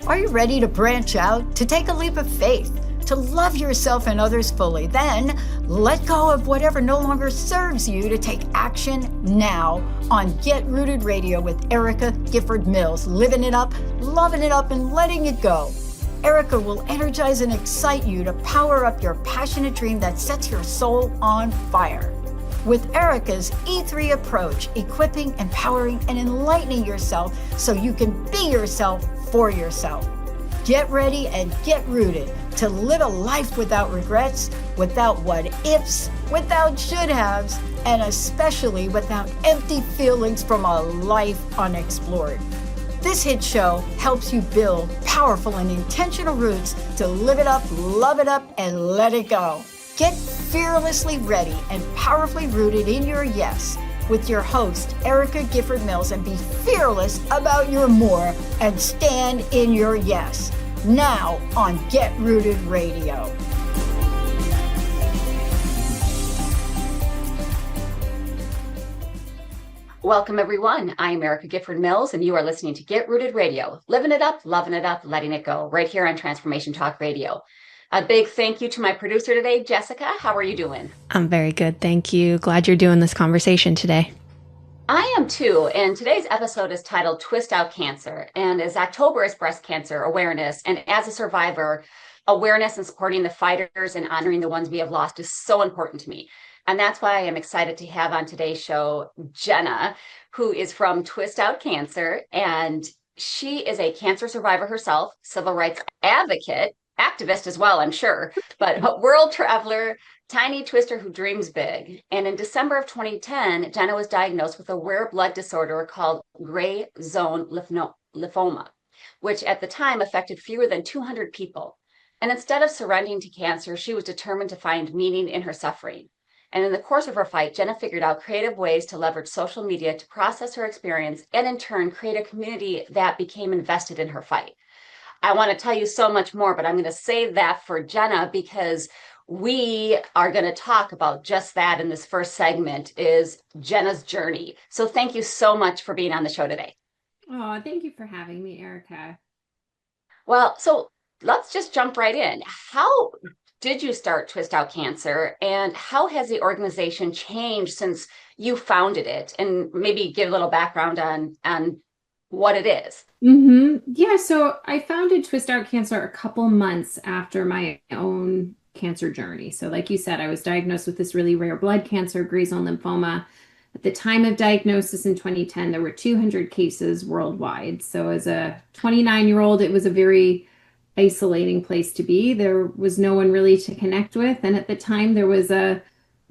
Are you ready to branch out, to take a leap of faith, to love yourself and others fully? Then let go of whatever no longer serves you to take action now on Get Rooted Radio with Erica Gifford Mills, living it up, loving it up, and letting it go. Erica will energize and excite you to power up your passionate dream that sets your soul on fire. With Erica's E3 approach, equipping, empowering, and enlightening yourself so you can be yourself for yourself. Get ready and get rooted to live a life without regrets, without what ifs, without should haves, and especially without empty feelings from a life unexplored. This hit show helps you build powerful and intentional roots to live it up, love it up, and let it go. Get fearlessly ready and powerfully rooted in your yes with your host, Erica Gifford Mills, and be fearless about your more and stand in your yes. Now on Get Rooted Radio. Welcome, everyone. I'm Erica Gifford Mills, and you are listening to Get Rooted Radio, living it up, loving it up, letting it go, right here on Transformation Talk Radio. A big thank you to my producer today, Jessica. How are you doing? I'm very good, thank you. Glad you're doing this conversation today. I am too, and today's episode is titled Twist Out Cancer, and as October is Breast Cancer Awareness, and as a survivor, awareness and supporting the fighters and honoring the ones we have lost is so important to me. And that's why I am excited to have on today's show, Jenna, who is from Twist Out Cancer, and she is a cancer survivor herself, civil rights advocate, activist as well, I'm sure, but a world traveler, tiny twister who dreams big. And in December of 2010, Jenna was diagnosed with a rare blood disorder called gray zone lymphoma, which at the time affected fewer than 200 people. And instead of surrendering to cancer, she was determined to find meaning in her suffering. And in the course of her fight, Jenna figured out creative ways to leverage social media to process her experience and in turn create a community that became invested in her fight. I want to tell you so much more, but I'm going to save that for Jenna because we are going to talk about just that in this first segment is Jenna's journey. So thank you so much for being on the show today. Oh, thank you for having me, Erica. Well, so let's just jump right in. How did you start Twist Out Cancer, and how has the organization changed since you founded it? And maybe give a little background on what it is. Yeah, so I founded Twist Out Cancer a couple months after my own cancer journey. So like you said, I was diagnosed with this really rare blood cancer, gray zone lymphoma. At the time of diagnosis in 2010, there were 200 cases worldwide. So as a 29-year-old, it was a very isolating place to be. There was no one really to connect with. And at the time, there was a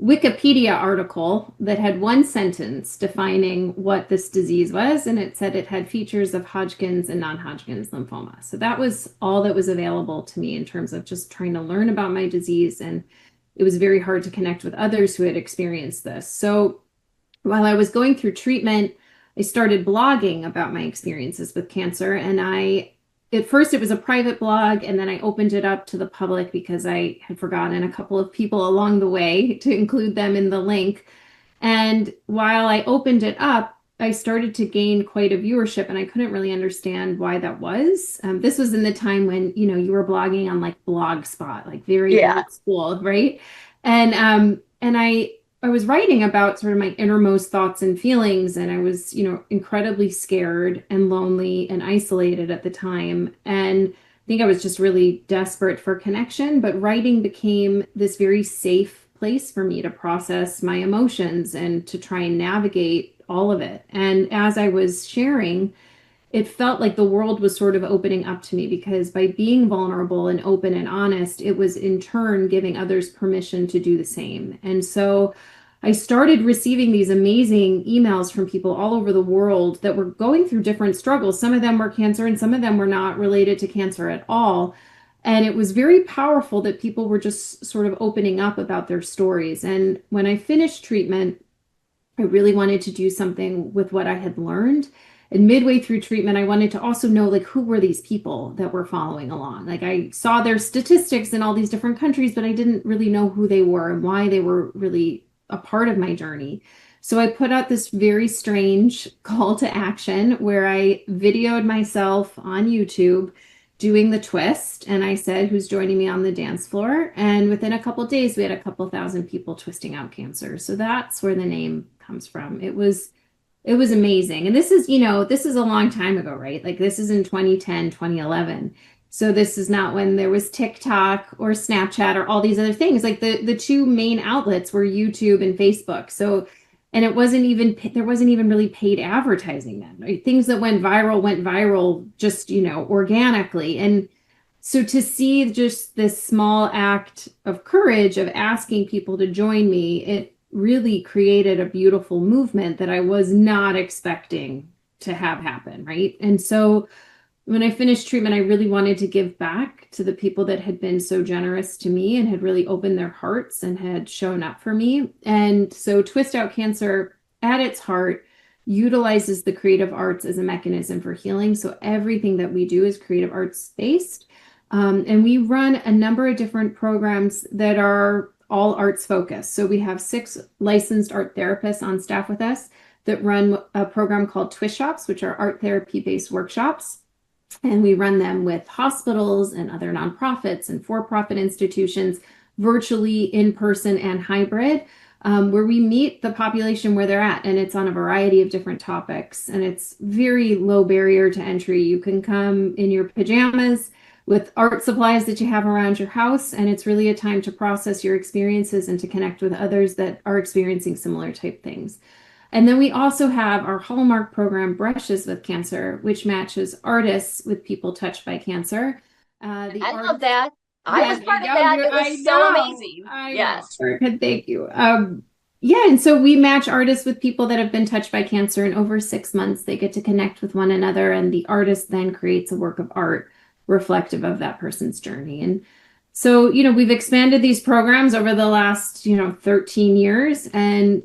Wikipedia article that had one sentence defining what this disease was, and it said it had features of Hodgkin's and non-Hodgkin's lymphoma. So that was all that was available to me in terms of just trying to learn about my disease, and it was very hard to connect with others who had experienced this. So while I was going through treatment, I started blogging about my experiences with cancer, and at first, it was a private blog, and then I opened it up to the public because I had forgotten a couple of people along the way to include them in the link. And while I opened it up, I started to gain quite a viewership, and I couldn't really understand why that was. This was in the time when, you were blogging on like Blogspot, like very old school, right? And I was writing about sort of my innermost thoughts and feelings, and I was, incredibly scared and lonely and isolated at the time. And I think I was just really desperate for connection, but writing became this very safe place for me to process my emotions and to try and navigate all of it. And as I was sharing, it felt like the world was sort of opening up to me, because by being vulnerable and open and honest, it was in turn giving others permission to do the same. And so I started receiving these amazing emails from people all over the world that were going through different struggles. Some of them were cancer and some of them were not related to cancer at all. And it was very powerful that people were just sort of opening up about their stories. And when I finished treatment, I really wanted to do something with what I had learned. And midway through treatment, I wanted to also know, like, who were these people that were following along? Like, I saw their statistics in all these different countries, but I didn't really know who they were and why they were really a part of my journey. So I put out this very strange call to action where I videoed myself on YouTube doing the twist, and I said, who's joining me on the dance floor? And within a couple of days, we had a couple thousand people twisting out cancer. So that's where the name comes from. It was amazing. And this is, this is a long time ago, right? Like this is in 2010, 2011. So this is not when there was TikTok or Snapchat or all these other things. Like the two main outlets were YouTube and Facebook. So, and there wasn't even really paid advertising then, right? Things that went viral just, organically. And so to see just this small act of courage of asking people to join me, it really created a beautiful movement that I was not expecting to have happen, right? And so when I finished treatment, I really wanted to give back to the people that had been so generous to me and had really opened their hearts and had shown up for me. And so Twist Out Cancer, at its heart, utilizes the creative arts as a mechanism for healing. So everything that we do is creative arts based. And we run a number of different programs that are all arts focused. So we have 6 licensed art therapists on staff with us that run a program called Twist Shops, which are art therapy based workshops. And we run them with hospitals and other nonprofits and for-profit institutions, virtually, in person, and hybrid, where we meet the population where they're at. And it's on a variety of different topics. And it's very low barrier to entry. You can come in your pajamas with art supplies that you have around your house. And it's really a time to process your experiences and to connect with others that are experiencing similar type things. And then we also have our hallmark program, Brushes with Cancer, which matches artists with people touched by cancer. I love that. I was part of that. It was so amazing. Yes. Good, thank you. Yeah, and so we match artists with people that have been touched by cancer, and over 6 months they get to connect with one another, and the artist then creates a work of art reflective of that person's journey. And so, we've expanded these programs over the last, 13 years, and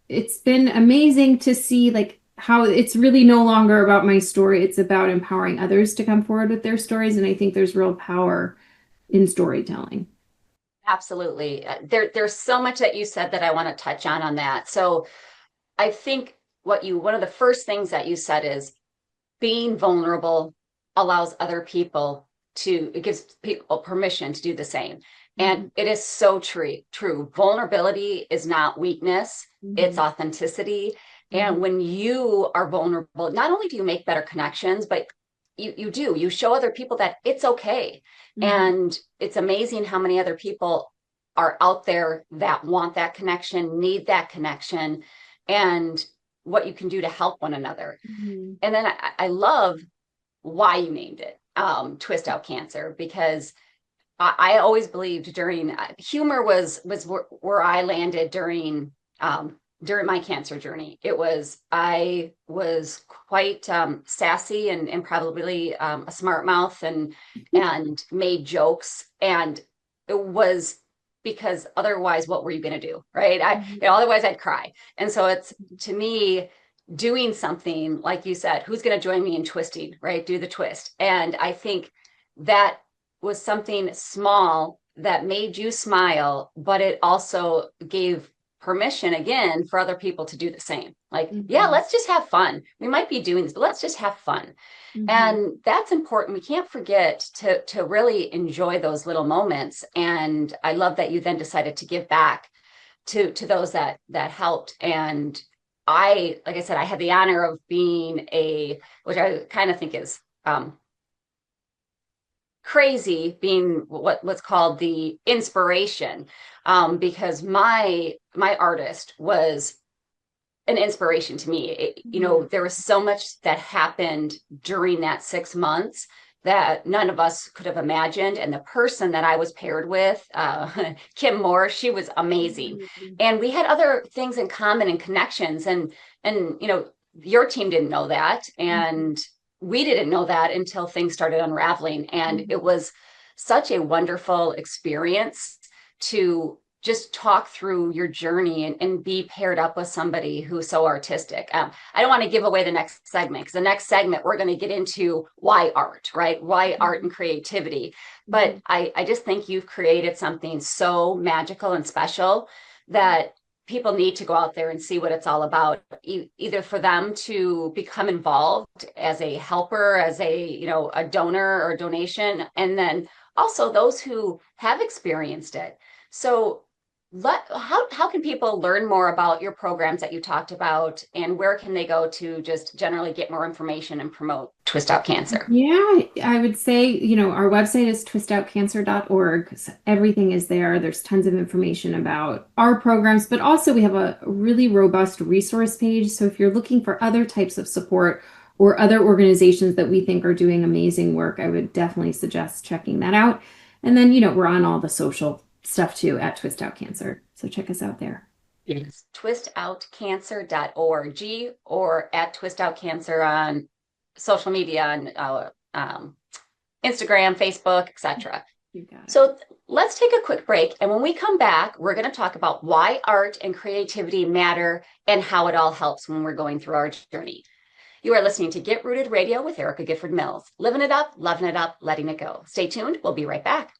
it's been amazing to see like how it's really no longer about my story. It's about empowering others to come forward with their stories. And I think there's real power in storytelling. Absolutely. There's so much that you said that I want to touch on that. So I think one of the first things that you said is being vulnerable allows other people it gives people permission to do the same. And it is so true. Vulnerability is not weakness, it's authenticity. And when you are vulnerable, not only do you make better connections, but you show other people that it's okay. And it's amazing how many other people are out there that want that connection, need that connection, and what you can do to help one another. And then I love why you named it Twist Out Cancer, because I always believed humor was where I landed during my cancer journey. I was quite sassy and probably a smart mouth and made jokes, and it was because otherwise what were you going to do, right? Otherwise I'd cry. And so it's, to me, doing something like you said, who's going to join me in twisting, right? Do the twist. And I think that was something small that made you smile, but it also gave permission again for other people to do the same. Like, yeah, let's just have fun. We might be doing this, but let's just have fun. And that's important. We can't forget to really enjoy those little moments. And I love that you then decided to give back to those that helped. And like I said, I had the honor of being which I kind of think is crazy, being what's called the inspiration, because my artist was an inspiration to me. There was so much that happened during that 6 months that none of us could have imagined. And the person that I was paired with, Kim Moore, she was amazing. And we had other things in common and connections. And your team didn't know that. And we didn't know that until things started unraveling. And it was such a wonderful experience to just talk through your journey and be paired up with somebody who's so artistic. I don't want to give away the next segment, because the next segment, we're going to get into why art, right? Why art and creativity. But I just think you've created something so magical and special that people need to go out there and see what it's all about, either for them to become involved as a helper, as a donor or donation, and then also those who have experienced it. So how can people learn more about your programs that you talked about, and where can they go to just generally get more information and promote Twist Out Cancer? Yeah, I would say, our website is twistoutcancer.org. So everything is there. There's tons of information about our programs, but also we have a really robust resource page. So if you're looking for other types of support or other organizations that we think are doing amazing work, I would definitely suggest checking that out. And then, we're on all the social stuff too at Twist Out Cancer. So check us out there. Yes. twistoutcancer.org or at Twist Out Cancer on social media, on Instagram, Facebook, etc. So let's take a quick break. And when we come back, we're going to talk about why art and creativity matter and how it all helps when we're going through our journey. You are listening to Get Rooted Radio with Erica Gifford Mills. Living it up, loving it up, letting it go. Stay tuned. We'll be right back.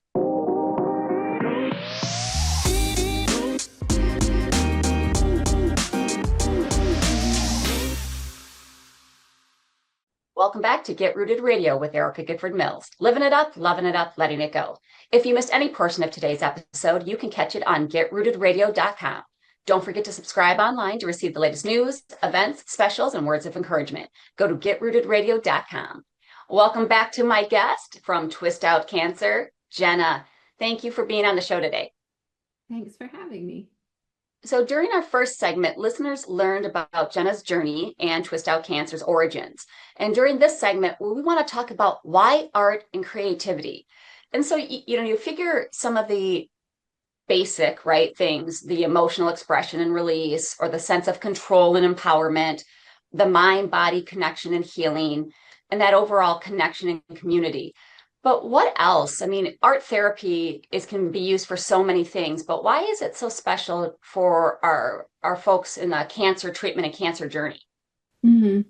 Welcome back to Get Rooted Radio with Erica Gifford Mills. Living it up, loving it up, letting it go. If you missed any portion of today's episode, you can catch it on getrootedradio.com. Don't forget to subscribe online to receive the latest news, events, specials, and words of encouragement. Go to getrootedradio.com. Welcome back to my guest from Twist Out Cancer, Jenna. Thank you for being on the show today. Thanks for having me. So during our first segment, listeners learned about Jenna's journey and Twist Out Cancer's origins. And during this segment, we want to talk about why art and creativity. And so, you figure some of the basic, things, the emotional expression and release, or the sense of control and empowerment, the mind-body connection and healing, and that overall connection and community. But what else? I mean, art therapy can be used for so many things, but why is it so special for our folks in the cancer treatment and cancer journey? Mm-hmm.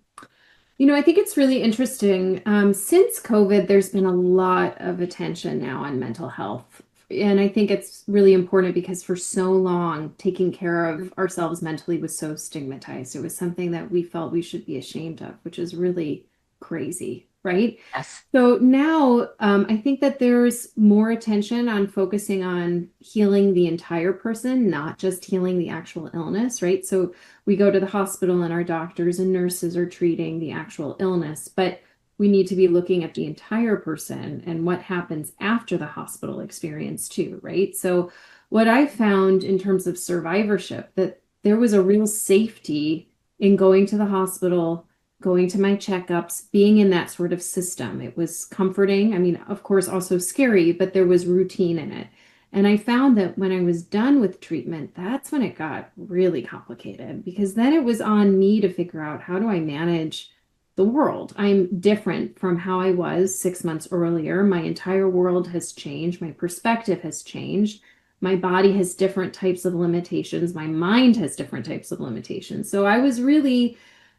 I think it's really interesting. Since COVID, there's been a lot of attention now on mental health. And I think it's really important because for so long, taking care of ourselves mentally was so stigmatized. It was something that we felt we should be ashamed of, which is really crazy. Right? Yes. So now I think that there's more attention on focusing on healing the entire person, not just healing the actual illness, right? So we go to the hospital and our doctors and nurses are treating the actual illness, but we need to be looking at the entire person and what happens after the hospital experience too, right? So what I found in terms of survivorship, that there was a real safety in going to the hospital, going to my checkups, being in that sort of system. It was comforting. I mean, of course, also scary, but there was routine in it. And I found that when I was done with treatment, that's when it got really complicated, because then it was on me to figure out, how do I manage the world? I'm different from how I was 6 months earlier. My entire world has changed. My perspective has changed. My body has different types of limitations. My mind has different types of limitations. So I was really,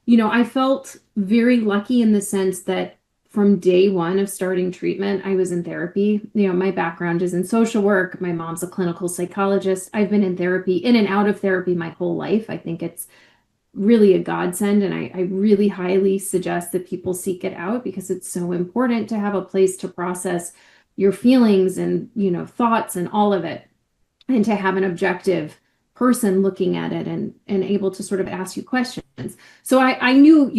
I felt very lucky in the sense that from day one of starting treatment, I was in therapy. My background is in social work. My mom's a clinical psychologist. I've been in therapy, in and out of therapy my whole life. I think it's really a godsend. And I really highly suggest that people seek it out, because it's so important to have a place to process your feelings and, thoughts and all of it, and to have an objective person looking at it and able to sort of ask you questions. So I knew,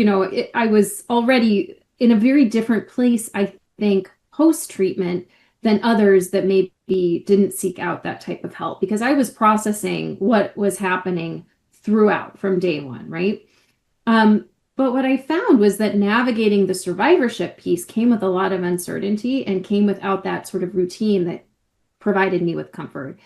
I was already in a very different place, I think, post-treatment than others that maybe didn't seek out that type of help, because I was processing what was happening throughout from day one, right? But what I found was that navigating the survivorship piece came with a lot of uncertainty and came without that sort of routine that provided me with comfort.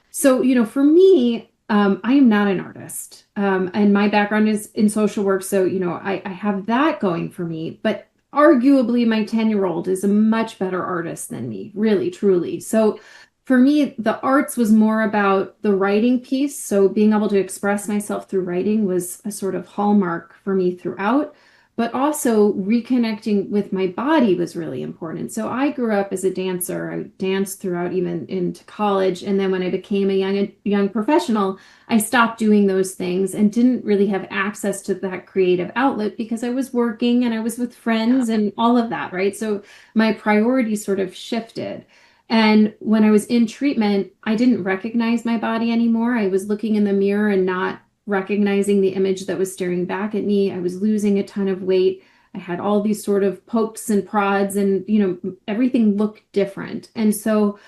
So, for me, I am not an artist, and my background is in social work. So, I have that going for me, but arguably my 10-year-old is a much better artist than me, really, truly. So for me, the arts was more about the writing piece. So being able to express myself through writing was a sort of hallmark for me throughout. but also reconnecting with my body was really important. So I grew up as a dancer. I danced throughout even into college. And then when I became a young professional, I stopped doing those things and didn't really have access to that creative outlet because I was working and I was with friends and all of that, right? So my priorities sort of shifted. And when I was in treatment, I didn't recognize my body anymore. I was looking in the mirror and not recognizing the image that was staring back at me. I was losing a ton of weight. I had all these sort of pokes and prods, and everything looked different. And so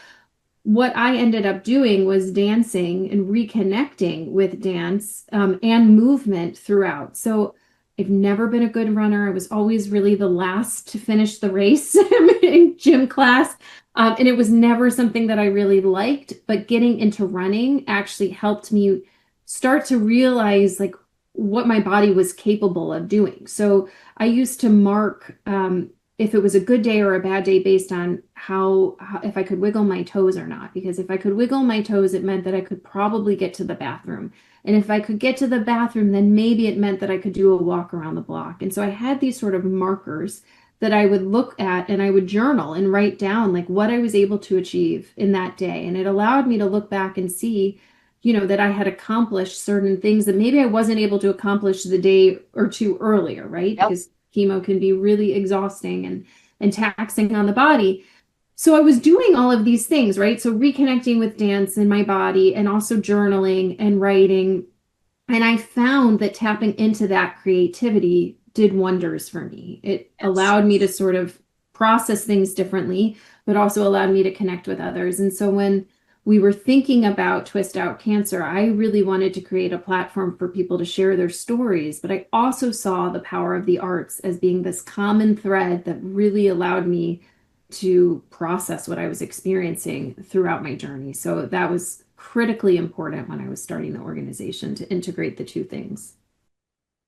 what I ended up doing was dancing and reconnecting with dance, and movement throughout. So I've never been a good runner. I was always really the last to finish the race in gym class. And it was never something that I really liked, but getting into running actually helped me start to realize like what my body was capable of doing. So I used to mark if it was a good day or a bad day based on how if I could wiggle my toes or not. Because if I could wiggle my toes, it meant that I could probably get to the bathroom. And if I could get to the bathroom, then maybe it meant that I could do a walk around the block. And so I had these sort of markers that I would look at, and I would journal and write down like what I was able to achieve in that day. And it allowed me to look back and see, that I had accomplished certain things that maybe I wasn't able to accomplish the day or two earlier, right? Yep. Because chemo can be really exhausting and taxing on the body. So I was doing all of these things, right? So reconnecting with dance and my body, and also journaling and writing. And I found that tapping into that creativity did wonders for me. It allowed me to sort of process things differently, but also allowed me to connect with others. And so when we were thinking about Twist Out Cancer, I really wanted to create a platform for people to share their stories, but I also saw the power of the arts as being this common thread that really allowed me to process what I was experiencing throughout my journey. So that was critically important when I was starting the organization, to integrate the two things.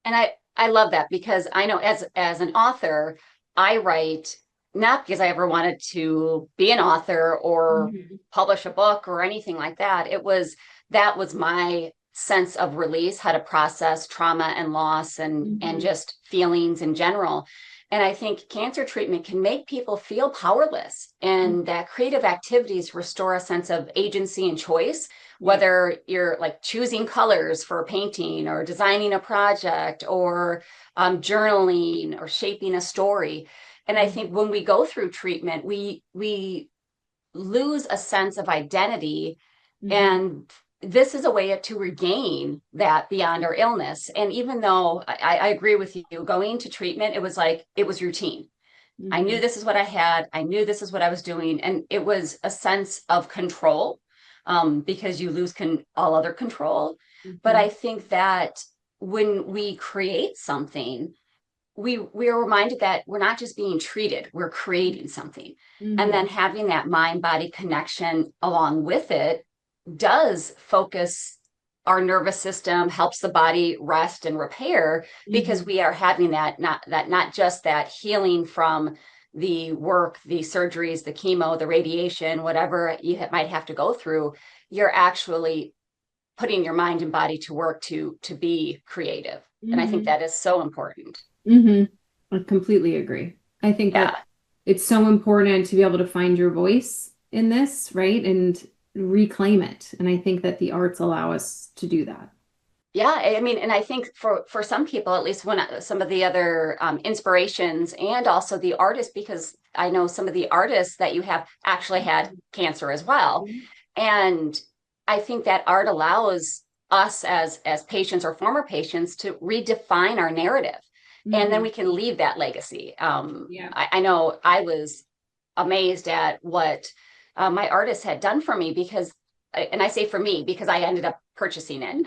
And I love that, because I know as an author, I write not because I ever wanted to be an author or publish a book or anything like that. That was my sense of release, how to process trauma and loss and just feelings in general. And I think cancer treatment can make people feel powerless, and that creative activities restore a sense of agency and choice, whether you're like choosing colors for a painting or designing a project or journaling or shaping a story. And I think when we go through treatment, we lose a sense of identity, and this is a way to regain that beyond our illness. And even though I agree with you, going to treatment, it was routine. I knew this is what I had. I knew this is what I was doing. And it was a sense of control, because you lose all other control. But I think that when we create something, we are reminded that we're not just being treated, we're creating something. And then having that mind-body connection along with it does focus our nervous system, helps the body rest and repair, because we are having not just that healing from the work, the surgeries, the chemo, the radiation, whatever you might have to go through. You're actually putting your mind and body to work to be creative. And I think that is so important. I completely agree. I think that it's so important to be able to find your voice in this, right? And reclaim it. And I think that the arts allow us to do that. Yeah, I mean, and I think for some people, at least some of the other inspirations, and also the artists, because I know some of the artists that you have actually had cancer as well. And I think that art allows us as patients or former patients to redefine our narrative. And then we can leave that legacy. I know I was amazed at what my artist had done for me, and I say for me because I ended up purchasing it.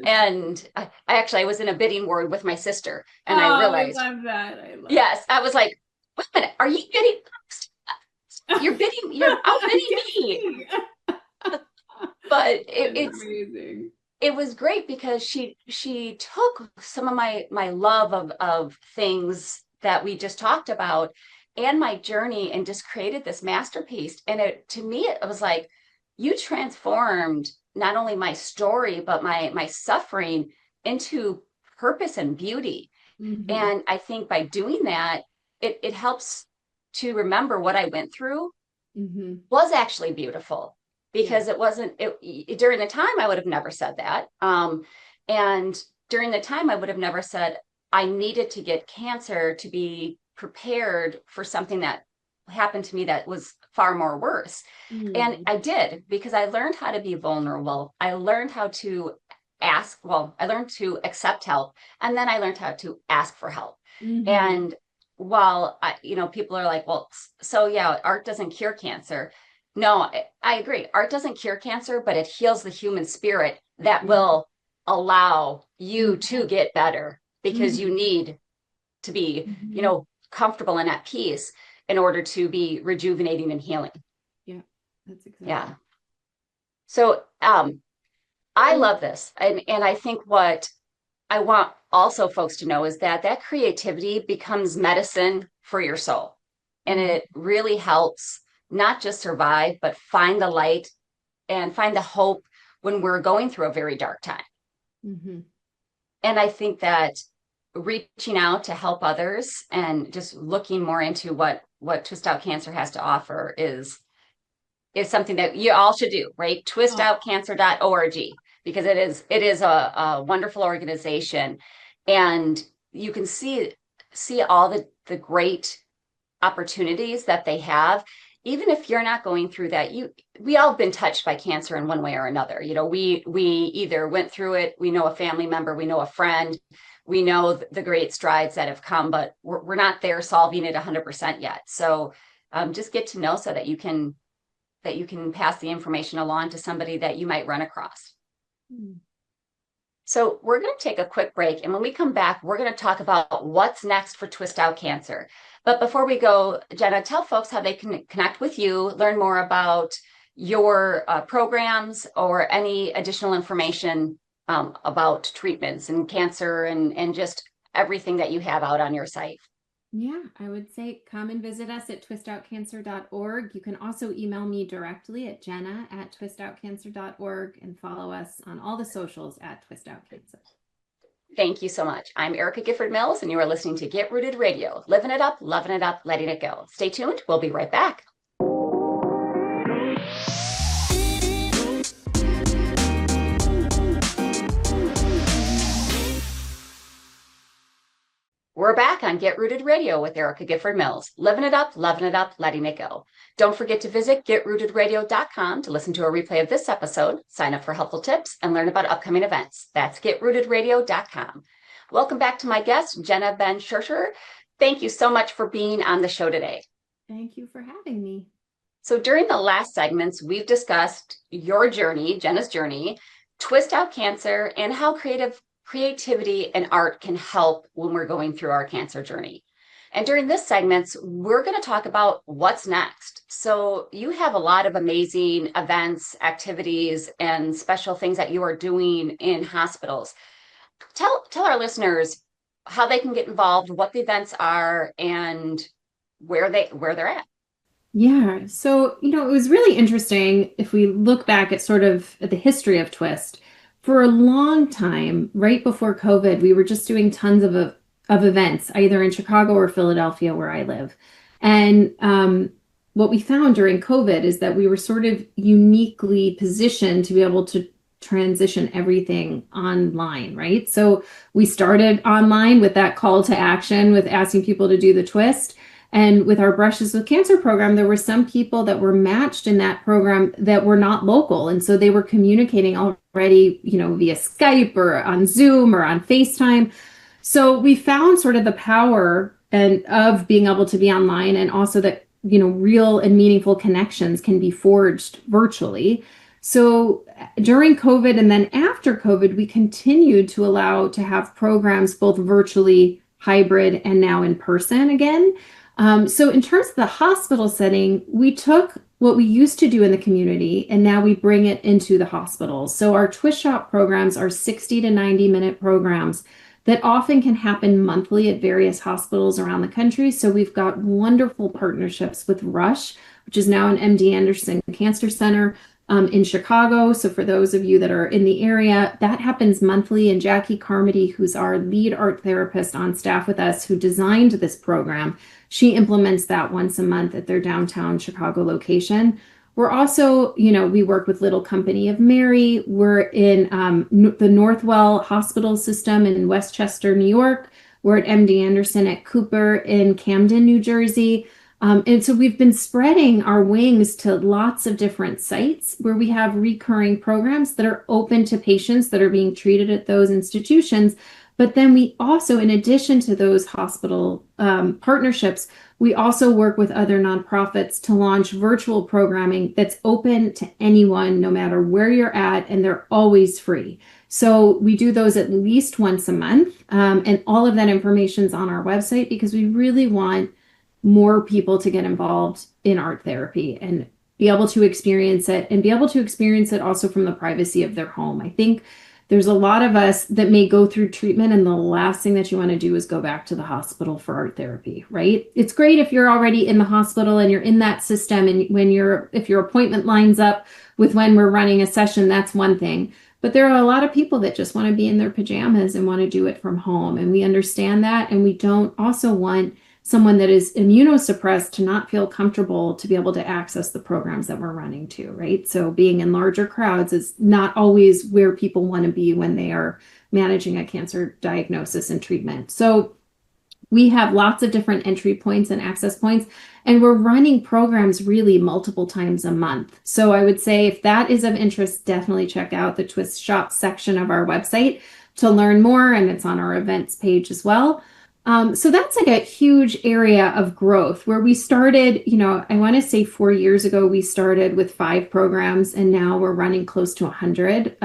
And I was in a bidding war with my sister, and I realized, I love that. Yes, I was like, wait a minute, are you bidding? You're outbidding me. But it's amazing. It was great because she took some of my love of things that we just talked about and my journey, and just created this masterpiece. And to me, it was like, you transformed not only my story, but my suffering into purpose and beauty. And I think by doing that, it helps to remember what I went through was actually beautiful, because it wasn't, during the time I would have never said that. And during the time I would have never said I needed to get cancer to be prepared for something that happened to me that was far more worse. And I did, because I learned how to be vulnerable. I learned how to I learned to accept help, and then I learned how to ask for help. And while people are like, well, so yeah, art doesn't cure cancer. No, I agree. Art doesn't cure cancer, but it heals the human spirit that will allow you to get better, because you need to be, comfortable and at peace in order to be rejuvenating and healing. Yeah, that's exactly. Yeah. So I love this. And I think what I want also folks to know is that creativity becomes medicine for your soul. And it really helps not just survive, but find the light and find the hope when we're going through a very dark time. And I think that reaching out to help others and just looking more into what Twist Out Cancer has to offer is something that you all should do, right? twistoutcancer.org, because it is a wonderful organization, and you can see all the great opportunities that they have. Even if you're not going through that, we all have been touched by cancer in one way or another. We either went through it, we know a family member, we know a friend, we know the great strides that have come, but we're not there solving it 100% yet. So just get to know, so that you can pass the information along to somebody that you might run across. So we're going to take a quick break, and when we come back, we're going to talk about what's next for Twist Out Cancer. But before we go, Jenna, tell folks how they can connect with you, learn more about your programs, or any additional information about treatments and cancer, and just everything that you have out on your site. Yeah, I would say come and visit us at twistoutcancer.org. You can also email me directly at jenna@twistoutcancer.org, and follow us on all the socials at twistoutcancer. Thank you so much. I'm Erica Gifford Mills, and you are listening to Get Rooted Radio, living it up, loving it up, letting it go. Stay tuned. We'll be right back. We're back on Get Rooted Radio with Erica Gifford Mills, living it up, loving it up, letting it go. Don't forget to visit getrootedradio.com to listen to a replay of this episode, sign up for helpful tips, and learn about upcoming events. That's getrootedradio.com. Welcome back to my guest, Jenna Benn Shersher. Thank you so much for being on the show today. Thank you for having me. So during the last segments, we've discussed your journey, Jenna's journey, Twist Out Cancer, and how creativity and art can help when we're going through our cancer journey. And during this segment, we're going to talk about what's next. So you have a lot of amazing events, activities, and special things that you are doing in hospitals. Tell our listeners how they can get involved, what the events are, and where they're at. Yeah, so it was really interesting if we look back at at the history of Twist. For a long time, right before COVID, we were just doing tons of events, either in Chicago or Philadelphia, where I live. And what we found during COVID is that we were sort of uniquely positioned to be able to transition everything online, right? So we started online with that call to action, with asking people to do the twist. And with our Brushes with Cancer program, there were some people that were matched in that program that were not local. And so they were communicating already, via Skype or on Zoom or on FaceTime. So we found sort of the power of being able to be online, and also that, real and meaningful connections can be forged virtually. So during COVID and then after COVID, we continued to allow to have programs both virtually, hybrid, and now in person again. So in terms of the hospital setting, we took what we used to do in the community, and now we bring it into the hospitals. So our Twist Shop programs are 60 to 90-minute programs that often can happen monthly at various hospitals around the country. So we've got wonderful partnerships with Rush, which is now an MD Anderson Cancer Center, in Chicago. So for those of you that are in the area, that happens monthly. And Jackie Carmody, who's our lead art therapist on staff with us, who designed this program, she implements that once a month at their downtown Chicago location. We're also, we work with Little Company of Mary. We're in the Northwell Hospital System in Westchester, New York. We're at MD Anderson at Cooper in Camden, New Jersey. And so we've been spreading our wings to lots of different sites where we have recurring programs that are open to patients that are being treated at those institutions. But then we also, in addition to those hospital partnerships, we also work with other nonprofits to launch virtual programming that's open to anyone, no matter where you're at, and they're always free. So we do those at least once a month. And all of that information is on our website because we really want more people to get involved in art therapy and be able to experience it, and be able to experience it also from the privacy of their home. I think there's a lot of us that may go through treatment, and the last thing that you want to do is go back to the hospital for art therapy, right? It's great if you're already in the hospital and you're in that system, and if your appointment lines up with when we're running a session, that's one thing. But there are a lot of people that just want to be in their pajamas and want to do it from home. And we understand that. And we don't also want someone that is immunosuppressed to not feel comfortable to be able to access the programs that we're running to, right? So being in larger crowds is not always where people want to be when they are managing a cancer diagnosis and treatment. So we have lots of different entry points and access points, and we're running programs really multiple times a month. So I would say if that is of interest, definitely check out the Twist Shop section of our website to learn more, and it's on our events page as well. So that's like a huge area of growth where we started, I want to say 4 years ago, we started with 5 programs, and now we're running close to 100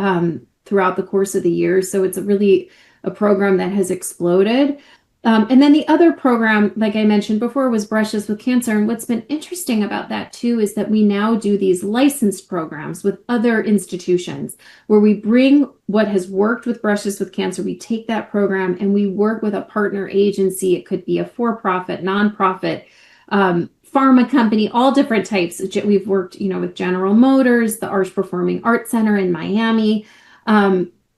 throughout the course of the year. So it's really a program that has exploded. And then the other program, like I mentioned before, was Brushes with Cancer. And what's been interesting about that too is that we now do these licensed programs with other institutions where we bring what has worked with Brushes with Cancer. We take that program and we work with a partner agency. It could be a for-profit, nonprofit, pharma company, all different types. We've worked, with General Motors, the Arts Performing Arts Center in Miami,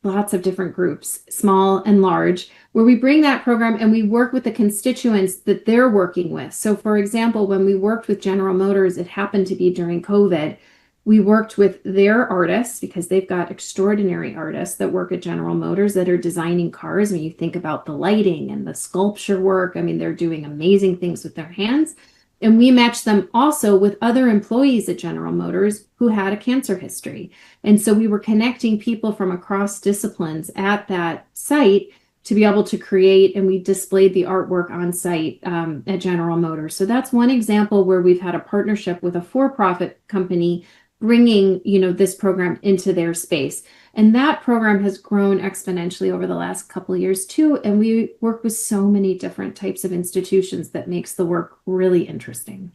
lots of different groups, small and large, where we bring that program and we work with the constituents that they're working with. So for example, when we worked with General Motors, it happened to be during COVID. We worked with their artists because they've got extraordinary artists that work at General Motors that are designing cars. When you think about the lighting and the sculpture work, they're doing amazing things with their hands. And we matched them also with other employees at General Motors who had a cancer history. And so we were connecting people from across disciplines at that site to be able to create, and we displayed the artwork on site at General Motors. So that's one example where we've had a partnership with a for-profit company bringing, this program into their space. And that program has grown exponentially over the last couple of years too. And we work with so many different types of institutions that makes the work really interesting.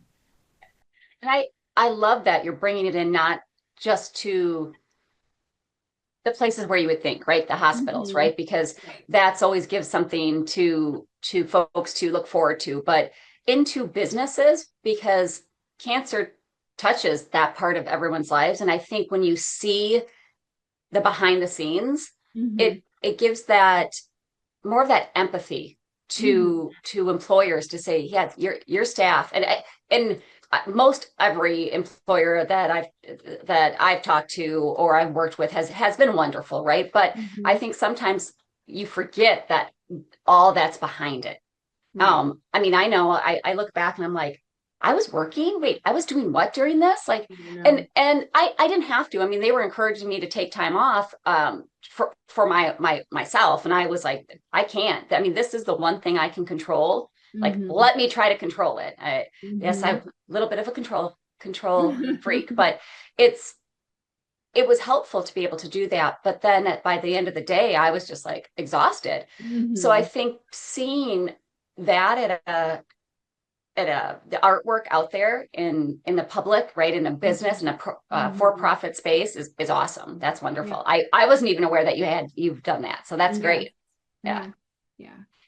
And I love that you're bringing it in, not just to the places where you would think, right? The hospitals, Mm-hmm. right? Because that's always gives something to folks to look forward to, but into businesses, because cancer touches that part of everyone's lives. And I think when you see the behind the scenes, Mm-hmm. it gives that more of that empathy to employers to say, yeah, your staff and most every employer that I've talked to or I've worked with has been wonderful, right? But I think sometimes you forget that all that's behind it. Right. I know I look back and I'm like, I was working. Wait, I was doing what during this? Like, No. and I didn't have to. They were encouraging me to take time off for myself, and I was like, I can't. This is the one thing I can control. Like, let me try to control it. Yes, I'm a little bit of a control freak, but it was helpful to be able to do that. But then by the end of the day, I was just like exhausted. So I think seeing that the artwork out there in the public, right, in a business, in a for-profit space is awesome. That's wonderful. Yeah. I wasn't even aware that you've done that. So that's great. Yeah.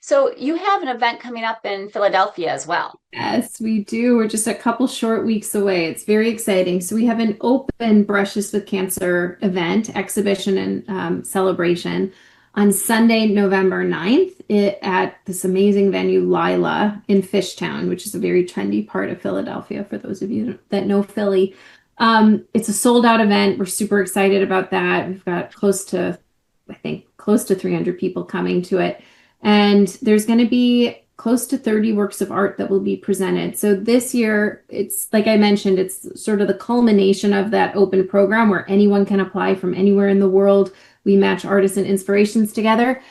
So you have an event coming up in Philadelphia as well. Yes, we do. We're just a couple short weeks away. It's very exciting. So we have an open Brushes with Cancer event, exhibition, and celebration on Sunday, November 9th at this amazing venue, Lila, in Fishtown, which is a very trendy part of Philadelphia for those of you that know Philly. It's a sold out event. We're super excited about that. We've got I think, close to 300 people coming to it. And there's going to be close to 30 works of art that will be presented. So this year, it's like I mentioned, it's sort of the culmination of that open program where anyone can apply from anywhere in the world. We match artists and inspirations together.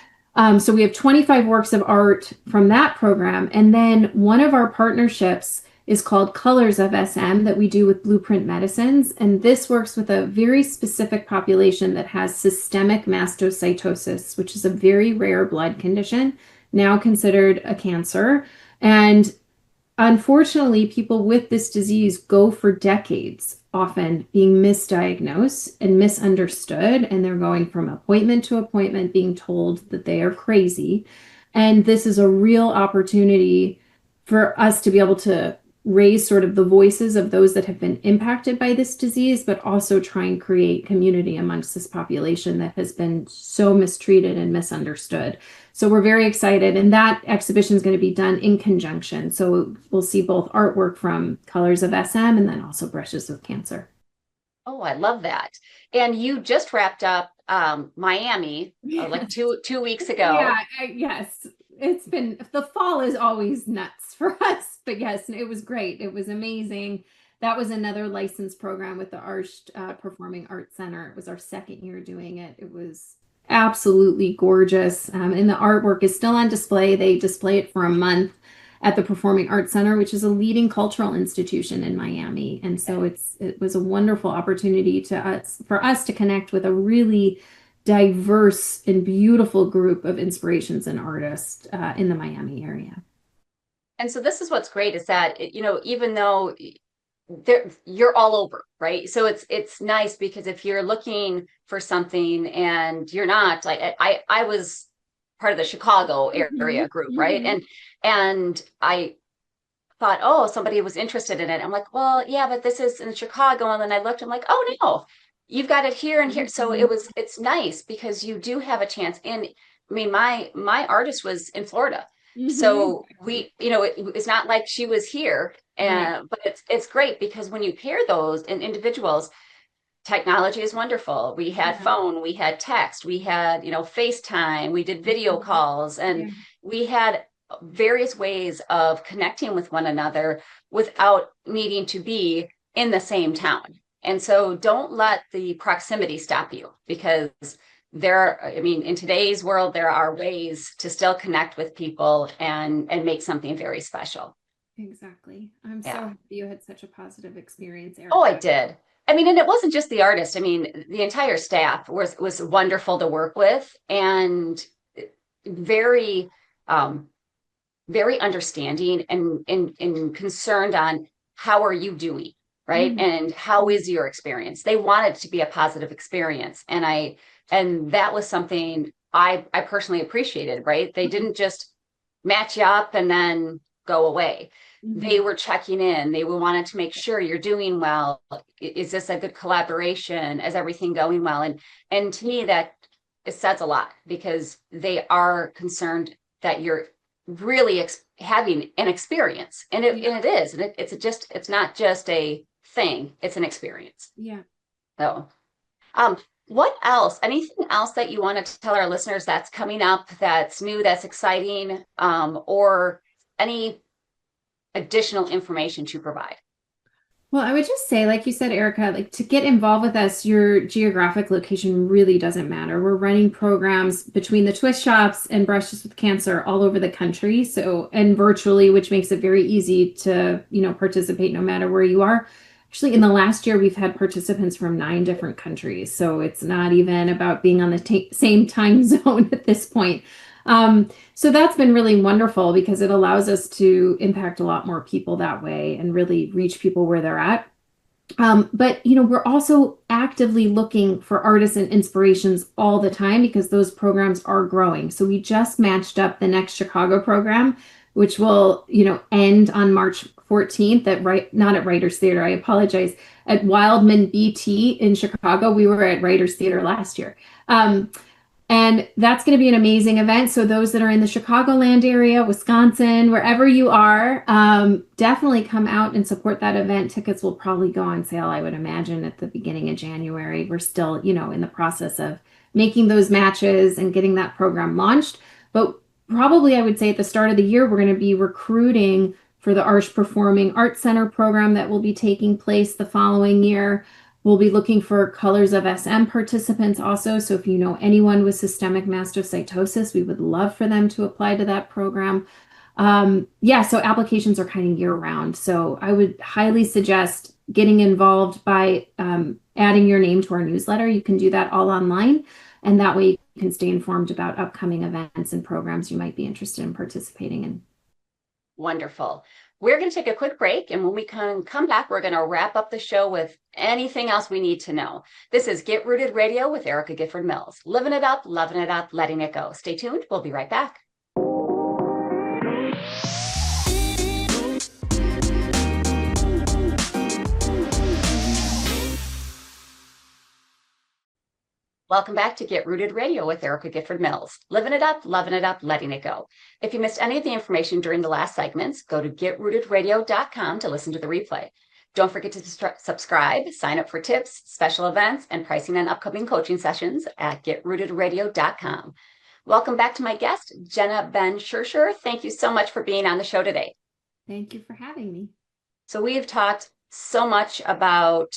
So we have 25 works of art from that program. And then one of our partnerships is called Colors of SM that we do with Blueprint Medicines. And this works with a very specific population that has systemic mastocytosis, which is a very rare blood condition, now considered a cancer. And unfortunately, people with this disease go for decades, often being misdiagnosed and misunderstood. And they're going from appointment to appointment being told that they are crazy. And this is a real opportunity for us to be able to raise sort of the voices of those that have been impacted by this disease, but also try and create community amongst this population that has been so mistreated and misunderstood. So we're very excited. And that exhibition is going to be done in conjunction. So we'll see both artwork from Colors of SM and then also Brushes with Cancer. Oh, I love that. And you just wrapped up Miami like two weeks ago. Yeah, yes. It's been, the fall is always nuts for us, but yes, it was great. It was amazing. That was another licensed program with the Arts Performing Arts Center. It was our second year doing it. It was absolutely gorgeous. And the artwork is still on display. They display it for a month at the Performing Arts Center, which is a leading cultural institution in Miami. And so it was a wonderful opportunity for us to connect with a really diverse and beautiful group of inspirations and artists in the Miami area. And so this is what's great is that, even though you're all over, right? So it's nice because if you're looking for something and you're not, like I was part of the Chicago area group, right? And I thought, oh, somebody was interested in it. I'm like, well, yeah, but this is in Chicago. And then I looked, I'm like, oh no, you've got it here and here. So it's nice because you do have a chance. And I mean, my artist was in Florida. So we, it's not like she was here. But it's great because when you pair those in individuals, technology is wonderful. We had phone, we had text, we had, FaceTime, we did video calls, and we had various ways of connecting with one another without needing to be in the same town. And so don't let the proximity stop you because in today's world, there are ways to still connect with people and make something very special. Exactly. I'm so happy you had such a positive experience, Erica. Oh, I did. And it wasn't just the artist. The entire staff was wonderful to work with and very, very understanding and concerned on how are you doing, right? And how is your experience? They wanted to be a positive experience. And that was something I personally appreciated, right? They didn't just match you up and then go away. They were checking in. They wanted to make sure you're doing well. Is this a good collaboration? Is everything going well? And to me, that it says a lot because they are concerned that you're really having an experience, and it is. And it's not just a thing; it's an experience. Yeah. So, what else? Anything else that you want to tell our listeners that's coming up, that's new, that's exciting, or any additional information to provide? Well, I would just say, like you said, Erica, like to get involved with us, your geographic location really doesn't matter. We're running programs between the Twist Shops and Brushes with Cancer all over the country. So, and virtually, which makes it very easy to, participate no matter where you are. Actually, in the last year, we've had participants from 9 different countries. So it's not even about being on the same time zone at this point. So that's been really wonderful because it allows us to impact a lot more people that way and really reach people where they're at. But we're also actively looking for artists and inspirations all the time because those programs are growing. So we just matched up the next Chicago program, which will, end on March 14th not at Writers Theater, I apologize, at Wildman BT in Chicago. We were at Writers Theater last year. And that's going to be an amazing event. So those that are in the Chicagoland area, Wisconsin, wherever you are, definitely come out and support that event. Tickets will probably go on sale, I would imagine, at the beginning of January. We're still, in the process of making those matches and getting that program launched. But probably I would say at the start of the year, we're going to be recruiting for the Arts Performing Arts Center program that will be taking place the following year. We'll be looking for Colors of SM participants also. So if you know anyone with systemic mastocytosis, we would love for them to apply to that program. So applications are kind of year round. So I would highly suggest getting involved by adding your name to our newsletter. You can do that all online. And that way you can stay informed about upcoming events and programs you might be interested in participating in. Wonderful. We're going to take a quick break, and when we come back, we're going to wrap up the show with anything else we need to know. This is Get Rooted Radio with Erica Gifford Mills. Living it up, loving it up, letting it go. Stay tuned. We'll be right back. Welcome back to Get Rooted Radio with Erica Gifford Mills. Living it up, loving it up, letting it go. If you missed any of the information during the last segments, go to getrootedradio.com to listen to the replay. Don't forget to subscribe, sign up for tips, special events, and pricing and upcoming coaching sessions at getrootedradio.com. Welcome back to my guest, Jenna Benn Shersher. Thank you so much for being on the show today. Thank you for having me. So we have talked so much about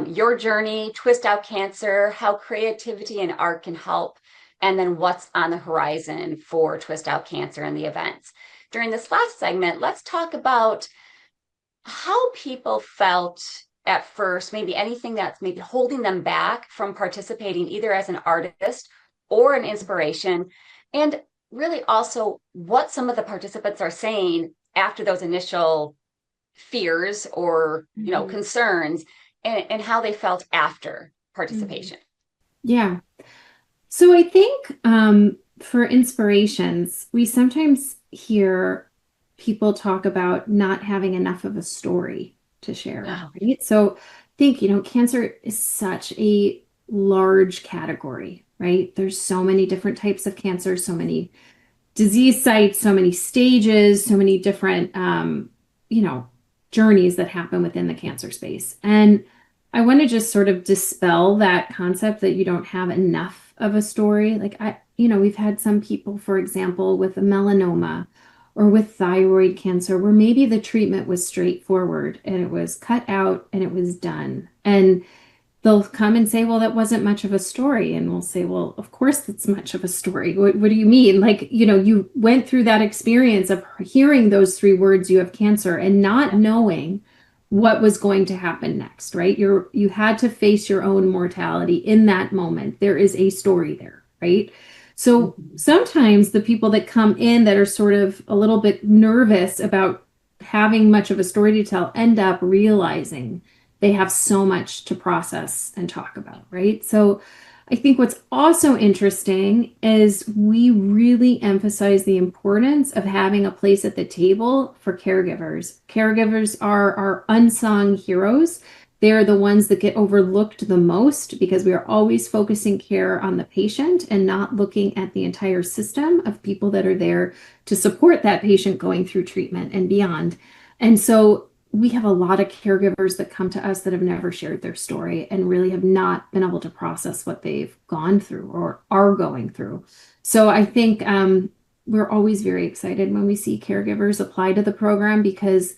your journey, Twist Out Cancer, how creativity and art can help, and then what's on the horizon for Twist Out Cancer and the events. During this last segment, let's talk about how people felt at first, maybe anything that's maybe holding them back from participating either as an artist or an inspiration, and really also what some of the participants are saying after those initial fears or concerns, and how they felt after participation. Yeah. So I think for inspirations, we sometimes hear people talk about not having enough of a story to share, right? So I think, cancer is such a large category, right? There's so many different types of cancer, so many disease sites, so many stages, so many different, journeys that happen within the cancer space. And I want to just sort of dispel that concept that you don't have enough of a story. Like we've had some people, for example, with a melanoma or with thyroid cancer, where maybe the treatment was straightforward and it was cut out and it was done. And they'll come and say, well, that wasn't much of a story. And we'll say, well, of course that's much of a story. What do you mean? Like, you went through that experience of hearing those 3 words, you have cancer, and not knowing what was going to happen next, right? You had to face your own mortality in that moment. There is a story there, right? So sometimes the people that come in that are sort of a little bit nervous about having much of a story to tell end up realizing they have so much to process and talk about, right? So I think what's also interesting is we really emphasize the importance of having a place at the table for caregivers. Caregivers are our unsung heroes. They're the ones that get overlooked the most because we are always focusing care on the patient and not looking at the entire system of people that are there to support that patient going through treatment and beyond. And so we have a lot of caregivers that come to us that have never shared their story and really have not been able to process what they've gone through or are going through. So I think we're always very excited when we see caregivers apply to the program because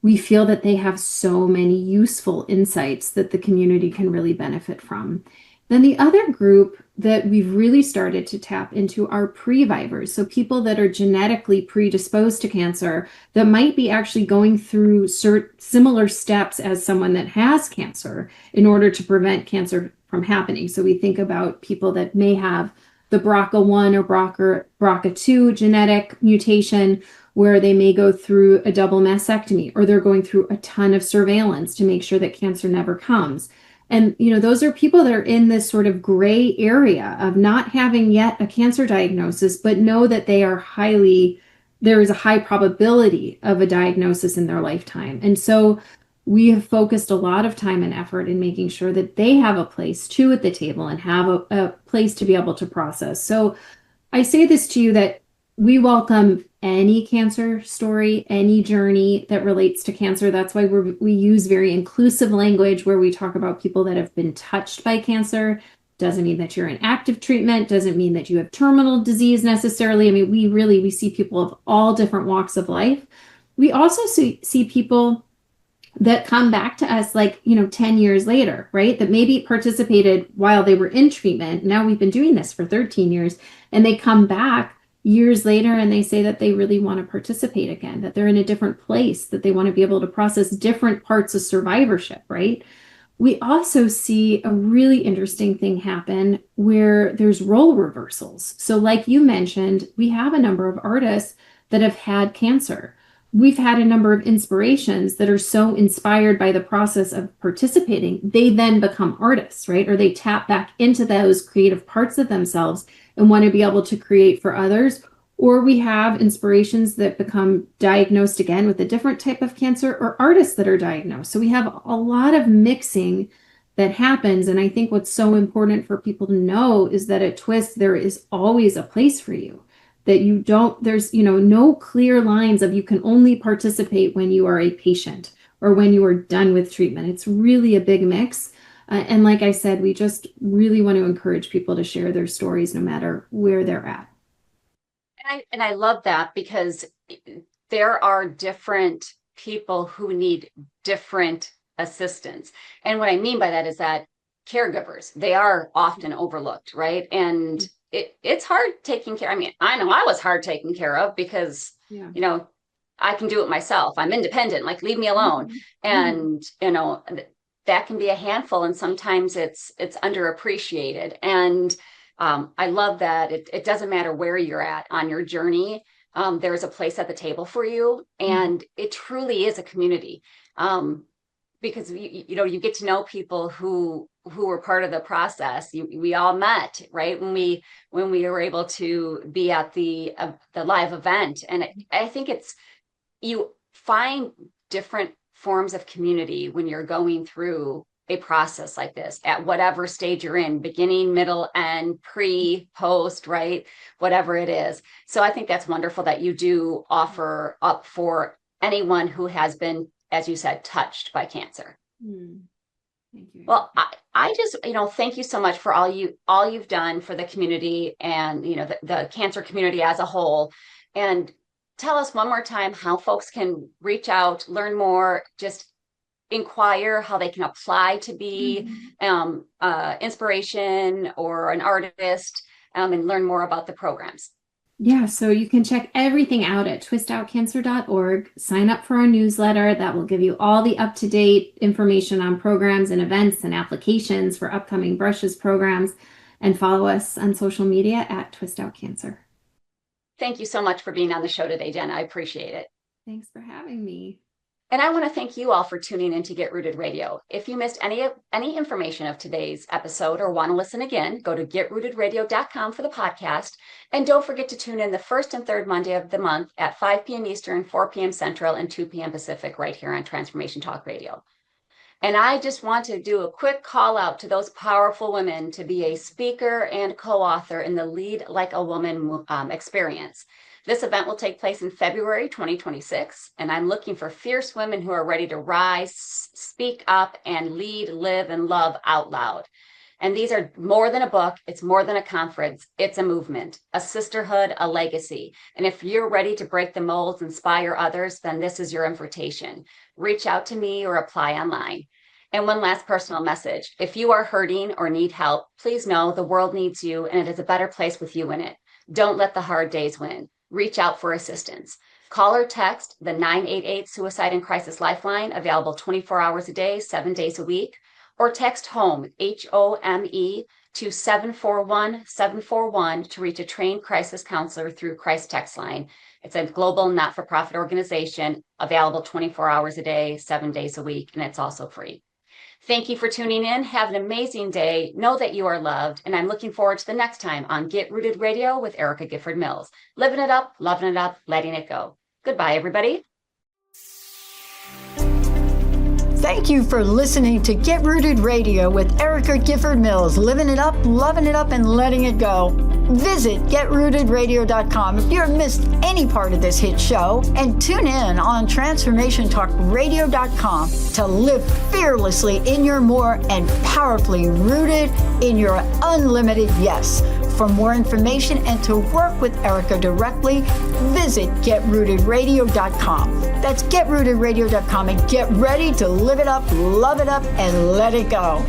we feel that they have so many useful insights that the community can really benefit from. Then the other group that we've really started to tap into are previvors. So people that are genetically predisposed to cancer that might be actually going through similar steps as someone that has cancer in order to prevent cancer from happening. So we think about people that may have the BRCA1 or BRCA2 genetic mutation, where they may go through a double mastectomy, or they're going through a ton of surveillance to make sure that cancer never comes. And, those are people that are in this sort of gray area of not having yet a cancer diagnosis, but know that there is a high probability of a diagnosis in their lifetime. And so we have focused a lot of time and effort in making sure that they have a place too at the table and have a place to be able to process. So I say this to you, that we welcome any cancer story, any journey that relates to cancer. That's why we use very inclusive language where we talk about people that have been touched by cancer. Doesn't mean that you're in active treatment, doesn't mean that you have terminal disease necessarily. I mean, we see people of all different walks of life. We also see people that come back to us 10 years later, right? That maybe participated while they were in treatment. Now we've been doing this for 13 years, and they come back years later and they say that they really want to participate again, that they're in a different place, that they want to be able to process different parts of survivorship, right? We also see a really interesting thing happen where there's role reversals. So like you mentioned, we have a number of artists that have had cancer. We've had a number of inspirations that are so inspired by the process of participating, they then become artists, right? Or they tap back into those creative parts of themselves and want to be able to create for others. Or we have inspirations that become diagnosed again with a different type of cancer, or artists that are diagnosed. So we have a lot of mixing that happens. And I think what's so important for people to know is that at Twist, there is always a place for you. That there's no clear lines of you can only participate when you are a patient or when you are done with treatment. It's really a big mix. And like I said, we just really want to encourage people to share their stories no matter where they're at. And I love that, because there are different people who need different assistance. And what I mean by that is that caregivers, they are often overlooked, right? And it's hard taking care. I mean, I know I was hard taken care of because, I can do it myself. I'm independent, leave me alone. Mm-hmm. And, that can be a handful. And sometimes it's underappreciated. And I love that it doesn't matter where you're at on your journey. There's a place at the table for you. And it truly is a community. Because you get to know people who were part of the process. We all met, right, when we were able to be at the live event. And I think you find different forms of community when you're going through a process like this, at whatever stage you're in, beginning, middle, end, pre, post, right, whatever it is. So I think that's wonderful that you do offer up for anyone who has been, as you said, touched by cancer. Thank you. Well, I just, thank you so much for all you've done for the community and, the cancer community as a whole. And tell us one more time how folks can reach out, learn more, just inquire how they can apply to be inspiration or an artist, and learn more about the programs. Yeah, so you can check everything out at twistoutcancer.org. Sign up for our newsletter that will give you all the up-to-date information on programs and events and applications for upcoming Brushes programs, and follow us on social media at twistoutcancer. Thank you so much for being on the show today, Jenna. I appreciate it. Thanks for having me. And I want to thank you all for tuning in to Get Rooted Radio. If you missed any information of today's episode or want to listen again, go to getrootedradio.com for the podcast. And don't forget to tune in the first and third Monday of the month at 5 p.m. Eastern, 4 p.m. Central, and 2 p.m. Pacific right here on Transformation Talk Radio. And I just want to do a quick call out to those powerful women to be a speaker and co-author in the Lead Like a Woman experience. This event will take place in February 2026, and I'm looking for fierce women who are ready to rise, speak up, and lead, live, and love out loud. And these are more than a book. It's more than a conference. It's a movement, a sisterhood, a legacy. And if you're ready to break the molds, inspire others, then this is your invitation. Reach out to me or apply online. And one last personal message. If you are hurting or need help, please know the world needs you, and it is a better place with you in it. Don't let the hard days win. Reach out for assistance. Call or text the 988 Suicide and Crisis Lifeline, available 24 hours a day, 7 days a week, or text HOME, HOME, to 741-741 to reach a trained crisis counselor through Christ Text Line. It's a global not-for-profit organization available 24 hours a day, 7 days a week, and it's also free. Thank you for tuning in. Have an amazing day. Know that you are loved, and I'm looking forward to the next time on Get Rooted Radio with Erica Gifford Mills. Living it up, loving it up, letting it go. Goodbye, everybody. Thank you for listening to Get Rooted Radio with Erica Gifford Mills, living it up, loving it up, and letting it go. Visit GetRootedRadio.com if you've missed any part of this hit show, and tune in on TransformationTalkRadio.com to live fearlessly in your more and powerfully rooted in your unlimited yes. For more information and to work with Erica directly, visit GetRootedRadio.com. That's GetRootedRadio.com, and get ready to live it up, love it up, and let it go.